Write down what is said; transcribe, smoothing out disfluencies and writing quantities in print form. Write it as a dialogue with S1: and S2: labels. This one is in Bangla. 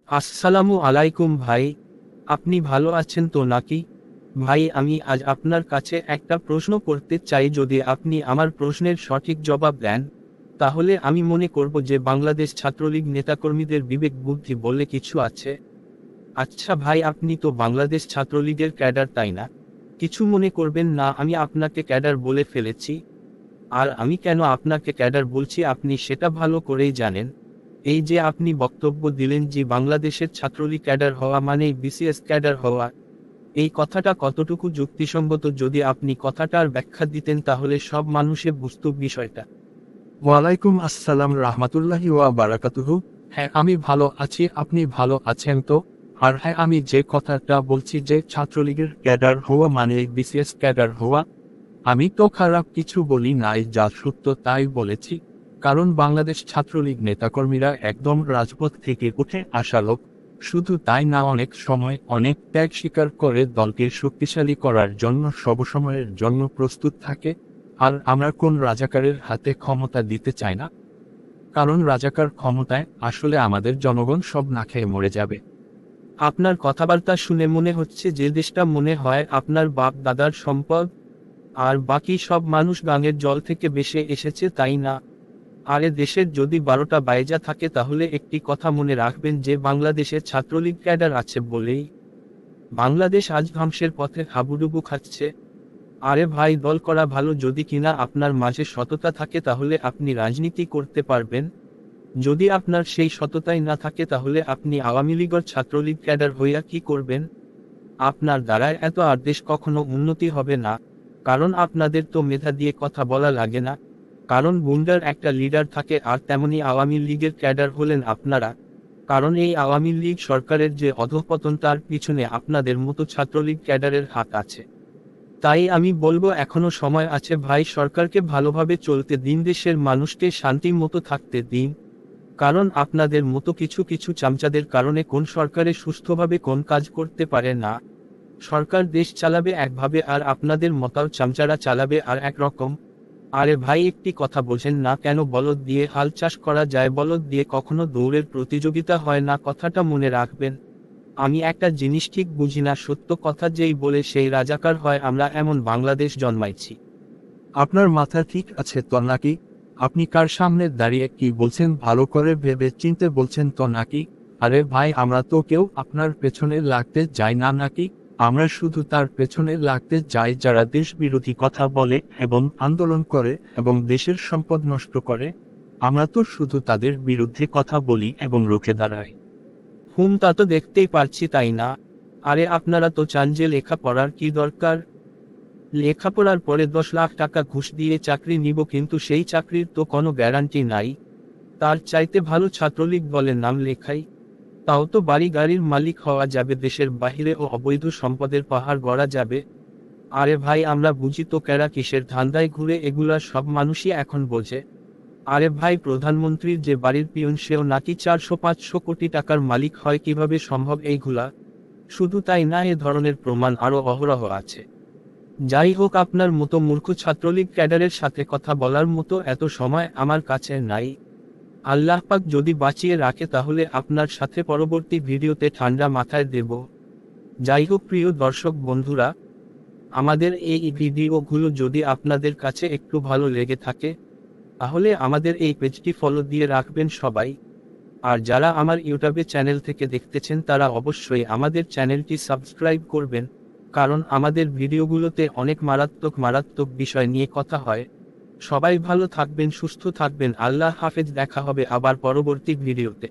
S1: আসসালামু আলাইকুম ভাই। আপনি ভালো আছেন তো নাকি? ভাই আমি আজ আপনার কাছে একটা প্রশ্ন করতে চাই, যদি আপনি আমার প্রশ্নের সঠিক জবাব দেন তাহলে আমি মনে করব যে বাংলাদেশ ছাত্রলীগ নেতাকর্মীদের বিবেক বুদ্ধি বলে কিছু আছে। আচ্ছা ভাই, আপনি তো বাংলাদেশ ছাত্রলীগের ক্যাডার তাই না? কিছু মনে করবেন না, আমি আপনাকে ক্যাডার বলে ফেলেছি। আর আমি কেন আপনাকে ক্যাডার বলছি আপনি সেটা ভালো করেই জানেন। এই যে আপনি বক্তব্য দিলেন যে বাংলাদেশের ছাত্রলীগ ক্যাডার হওয়া মানেই বিসিএস ক্যাডার হওয়া, এই কথাটা কতটুকু যুক্তিসঙ্গত? যদি আপনি কথাটার ব্যাখ্যা দিতেন তাহলে সব মানুষে বুঝতো বিষয়টা।
S2: ওয়ালাইকুম আসসালাম রাহমাতুল্লাহি ওয়া বারাকাতুহু। হ্যাঁ, আমি ভালো আছি, আপনি ভালো আছেন তো? আর হ্যাঁ, আমি যে কথাটা বলছি যে ছাত্রলীগের ক্যাডার হওয়া মানে বিসিএস ক্যাডার হওয়া, আমি তো খারাপ কিছু বলি নাই, যা সত্য তাই বলেছি। কারণ বাংলাদেশ ছাত্রলীগ নেতাকর্মীরা একদম রাজপথ থেকে উঠে আসা লোক। শুধু তাই না, অনেক সময় অনেক ত্যাগ স্বীকার করে দলকে শক্তিশালী করার জন্য সবসময়ের জন্য প্রস্তুত থাকে। আর আমরা কোন রাজাকারের হাতে ক্ষমতা দিতে চাই না, কারণ রাজাকার ক্ষমতায় আসলে আমাদের জনগণ সব না খেয়ে মরে যাবে।
S1: আপনার কথাবার্তা শুনে মনে হচ্ছে যে দেশটা মনে হয় আপনার বাপ দাদার সম্পদ, আর বাকি সব মানুষ গাঙের জল থেকে বেসে এসেছে, তাই না? আরে দেশের যদি 12টা বাইজা থাকে তাহলে একটি কথা মনে রাখবেন যে বাংলাদেশের ছাত্রলীগ ক্যাডার আছে বলেই বাংলাদেশ আজ ধ্বংসের পথে হাবুডুবু খাচ্ছে। আরে ভাই, দল করা ভালো, যদি কিনা আপনার মাঝে সততা থাকে তাহলে আপনি রাজনীতি করতে পারবেন। যদি আপনার সেই সততাই না থাকে তাহলে আপনি আওয়ামী লীগের ছাত্রলীগ ক্যাডার হইয়া কি করবেন? আপনার দ্বারায় এত আর দেশ কখনো উন্নতি হবে না, কারণ আপনাদের তো মেধা দিয়ে কথা বলা লাগে না। কারণ গুন্ডার একটা লিডার থাকে, আর তেমনি আওয়ামী লীগের ক্যাডার হলেন আপনারা। কারণ এই আওয়ামী লীগ সরকারের যে অধঃপতন তার পিছনে আপনাদের মতো ছাত্রলীগ ক্যাডারের হাত আছে। তাই আমি বলবো এখনো সময় আছে ভাই, সরকারকে ভালোভাবে চলতে দিন, দেশের মানুষকে শান্তি মতো থাকতে দিন। কারণ আপনাদের মতো কিছু কিছু চামচাদের কারণে কোন সরকারে সুস্থভাবে কোন কাজ করতে পারে না। সরকার দেশ চালাবে একভাবে আর আপনাদের মতাও চামচারা চালাবে আর একরকম। আরে ভাই, একটি কথা বোঝেন না কেন? বলদ দিয়ে হাল চাষ করা যায়, বলদ দিয়ে কখনো দৌড়ের প্রতিযোগিতা হয় না, কথাটা মনে রাখবেন। আমি একটা জিনিস ঠিক বুঝি না, সত্য কথা যেই বলে সেই রাজাকার হয়, আমরা এমন বাংলাদেশ জন্মাইছি।
S2: আপনার মাথা ঠিক আছে তো নাকি? আপনি কার সামনে দাঁড়িয়ে কি বলছেন ভালো করে ভেবে চিনতে বলছেন তো নাকি? আরে ভাই, আমরা তো কেউ আপনার পেছনে লাগতে যাই না নাকি? আমরা শুধু তার পেছনে লাগতে যাই যারা দেশ বিরোধী কথা বলে এবং আন্দোলন করে এবং দেশের সম্পদ নষ্ট করে। আমরা তো শুধু তাদের বিরুদ্ধে কথা বলি এবং রুখে দাঁড়াই।
S1: তা তো দেখতেই পারছি, তাই না? আরে আপনারা তো চান যে লেখাপড়ার কি দরকার? লেখাপড়ার পরে 10 লাখ টাকা ঘুষ দিয়ে চাকরি নিব, কিন্তু সেই চাকরির তো কোনো গ্যারান্টি নাই। তার চাইতে ভালো ছাত্রলীগ দলের নাম লেখাই, তাও তো বাড়ি গাড়ির মালিক হওয়া যাবে, দেশের বাহিরে ও অবৈধ সম্পদের পাহাড় গড়া যাবে। আরে ভাই, আমরা বুঝি তো কেরা কিসের ধান্দায় ঘুরে, এগুলা সব মানুষই এখন বোঝে। আরে ভাই, প্রধানমন্ত্রীর যে বাড়ির পিয়ন সেও নাকি 400-500 কোটি টাকার মালিক হয়, কিভাবে সম্ভব এইগুলা? শুধু তাই না, এ ধরনের প্রমাণ আরও অহরহ আছে। যাই হোক, আপনার মতো মূর্খ ছাত্রলীগ ক্যাডারের সাথে কথা বলার মতো এত সময় আমার কাছে নাই। আল্লাহ পাক যদি বাঁচিয়ে রাখে তাহলে আপনার সাথে পরবর্তী ভিডিওতে ঠান্ডা মাথায় দেব। যাই হোক প্রিয় দর্শক বন্ধুরা, আমাদের এই ভিডিওগুলো যদি আপনাদের কাছে একটু ভালো লেগে থাকে তাহলে আমাদের এই পেজটি ফলো দিয়ে রাখবেন সবাই। আর যারা আমার ইউটিউবে চ্যানেল থেকে দেখতেছেন তারা অবশ্যই আমাদের চ্যানেলটি সাবস্ক্রাইব করবেন, কারণ আমাদের ভিডিওগুলোতে অনেক মারাত্মক মারাত্মক বিষয় নিয়ে কথা হয়। সবাই ভালো থাকবেন, সুস্থ থাকবেন, আল্লাহ হাফেজ, দেখা হবে আবার পরবর্তী ভিডিওতে।